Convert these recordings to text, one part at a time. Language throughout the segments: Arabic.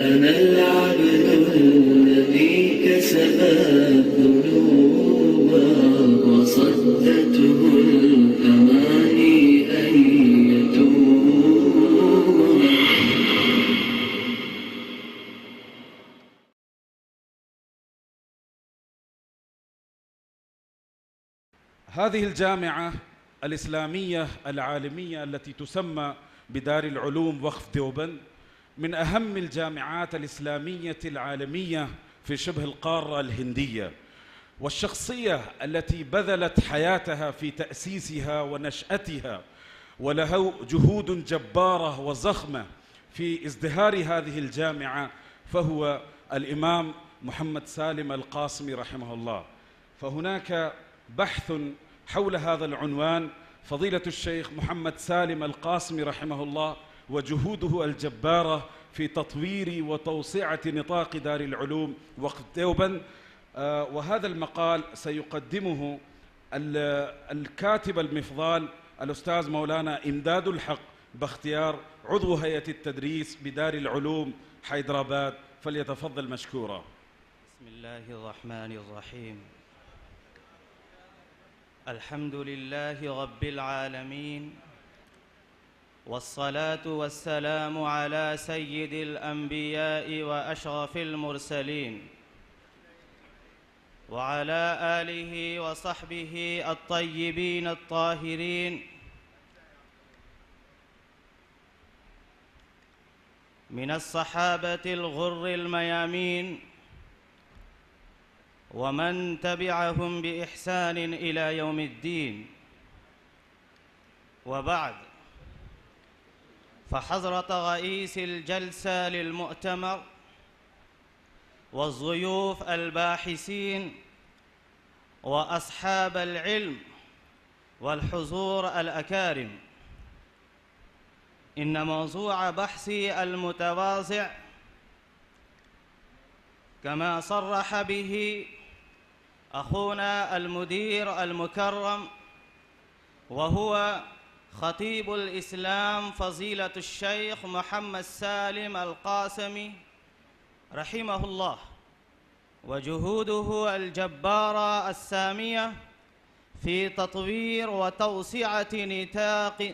أنا العبد الذي كسب الذنوب وصدته الأماني أن يتوب. هذه الجامعة الإسلامية العالمية التي تسمى بدار العلوم وقف ديوبند من أهم الجامعات الإسلامية العالمية في شبه القارة الهندية، والشخصية التي بذلت حياتها في تأسيسها ونشأتها وله جهود جبارة وضخمة في ازدهار هذه الجامعة فهو الإمام محمد سالم القاسمي رحمه الله. فهناك بحث حول هذا العنوان، فضيلة الشيخ محمد سالم القاسمي رحمه الله وجهوده الجبارة في تطوير وتوسعة نطاق دار العلوم وقف ديوبند. وهذا المقال سيقدمه الكاتب المفضال الأستاذ مولانا إمداد الحق باختيار عضو هيئة التدريس بدار العلوم حيدراباد، فليتفضل مشكورا. بسم الله الرحمن الرحيم. الحمد لله رب العالمين، والصلاة والسلام على سيد الأنبياء وأشرف المرسلين وعلى آله وصحبه الطيبين الطاهرين من الصحابة الغر الميامين ومن تبعهم بإحسان إلى يوم الدين. وبعد، فحضرة رئيس الجلسة للمؤتمر والضيوف الباحثين وأصحاب العلم والحضور الأكارم، إن موضوع بحثي المتواضع كما صرح به أخونا المدير المكرم وهو خطيب الإسلام فضيلة الشيخ محمد سالم القاسمي رحمه الله، وجهوده الجبارة السامية في تطوير وتوسعة نطاق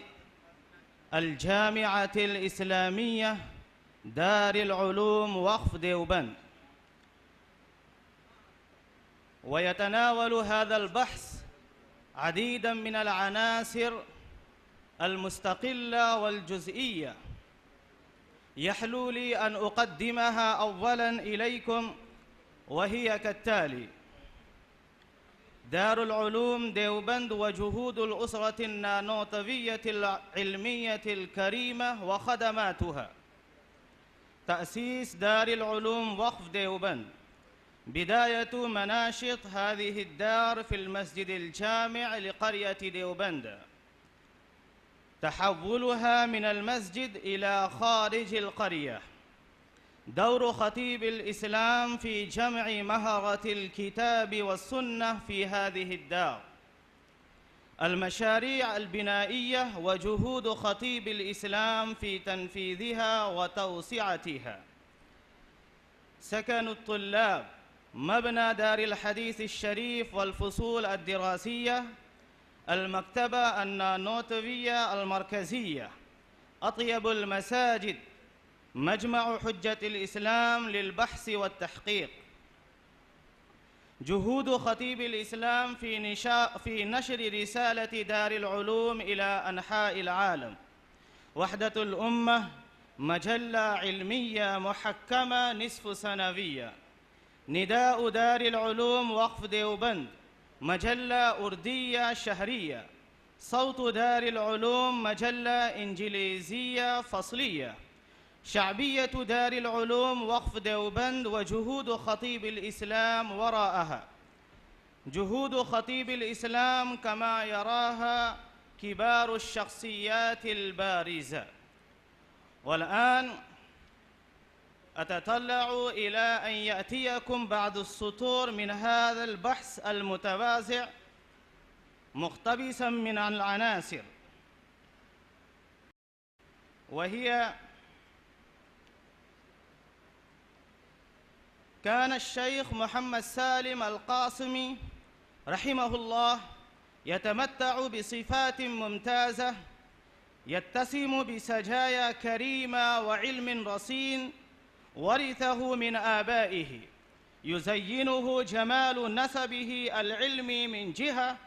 الجامعة الإسلامية دار العلوم وقف ديوبند. ويتناول هذا البحث عديداً من العناصر المستقلة والجزئية، يحلو لي أن أقدمها أولاً إليكم، وهي كالتالي: دار العلوم ديوبند وجهود الأسرة النانوتوية العلمية الكريمة وخدماتها. تأسيس دار العلوم وقف ديوبند. بداية مناشط هذه الدار في المسجد الجامع لقرية ديوبند، تحولها من المسجد إلى خارج القرية، دور خطيب الإسلام في جمع مهرة الكتاب والسنة في هذه الدار، المشاريع البنائية وجهود خطيب الإسلام في تنفيذها وتوسعتها، سكن الطلاب، مبنى دار الحديث الشريف والفصول الدراسية، المكتبة النانوتوية المركزية، أطيب المساجد، مجمع حجة الإسلام للبحث والتحقيق. جهود خطيب الإسلام في نشر رسالة دار العلوم إلى أنحاء العالم. وحدة الأمة، مجلة علمية محكمة نصف سنوية. نداء دار العلوم وقف ديوبند، مجلة أردية شهرية. صوت دار العلوم، مجلة إنجليزية فصلية. شعبية دار العلوم وقف ديوبند وجهود خطيب الإسلام وراءها. جهود خطيب الإسلام كما يراها كبار الشخصيات البارزة. والآن أتطلع إلى أن يأتيكم بعض السطور من هذا البحث المتوازع مقتبساً من العناصر، وهي: كان الشيخ محمد سالم القاسمي رحمه الله يتمتع بصفات ممتازة، يتسم بسجايا كريمة وعلم رصين ورثه من آبائه، يزينه جمال نسبه العلمي من جهة،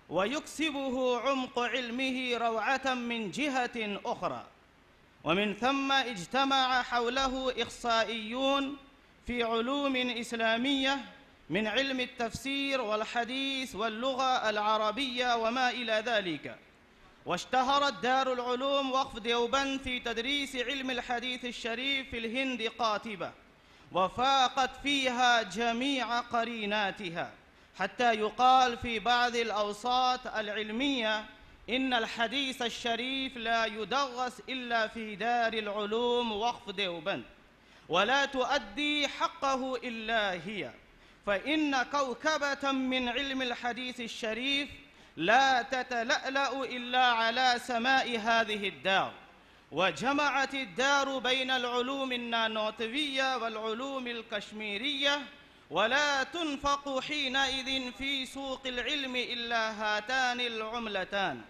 ويكسبه عمق علمه روعة من جهة أخرى. ومن ثم اجتمع حوله إخصائيون في علوم إسلامية من علم التفسير والحديث واللغة العربية وما إلى ذلك. واشتهرت دار العلوم وقف ديوبند في تدريس علم الحديث الشريف في الهند قاطبة، وفاقت فيها جميع قريناتها، حتى يقال في بعض الأوساط العلمية إن الحديث الشريف لا يدرس إلا في دار العلوم وقف ديوبند، ولا تؤدي حقه إلا هي، فإن كوكبة من علم الحديث الشريف لا تتلألأ إلا على سماء هذه الدار. وجمعت الدار بين العلوم النانوتوية والعلوم الكشميرية، ولا تنفق حينئذ في سوق العلم إلا هاتان العملتان.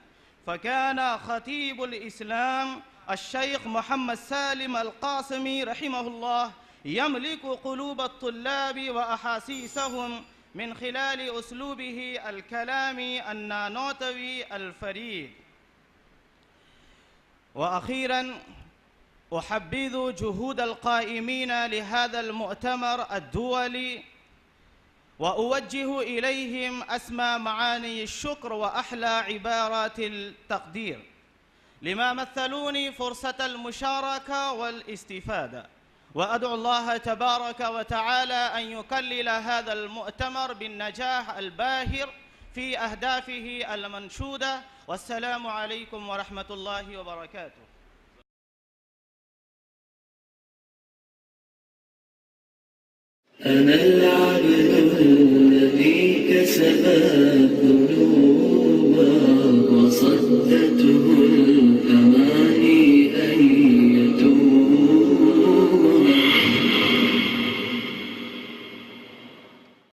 فكان خطيب الإسلام الشيخ محمد سالم القاسمي رحمه الله يملك قلوب الطلاب وأحاسيسهم من خلال أسلوبه الكلامي النانوتوي الفريد. وأخيراً أحبذ جهود القائمين لهذا المؤتمر الدولي، وأوجه إليهم أسمى معاني الشكر وأحلى عبارات التقدير لما مثلوني فرصة المشاركة والاستفادة. وأدعو الله تبارك وتعالى أن يكلل هذا المؤتمر بالنجاح الباهر في أهدافه المنشودة. والسلام عليكم ورحمة الله وبركاته. أنا العبد الذي كسب الذنوب وصدته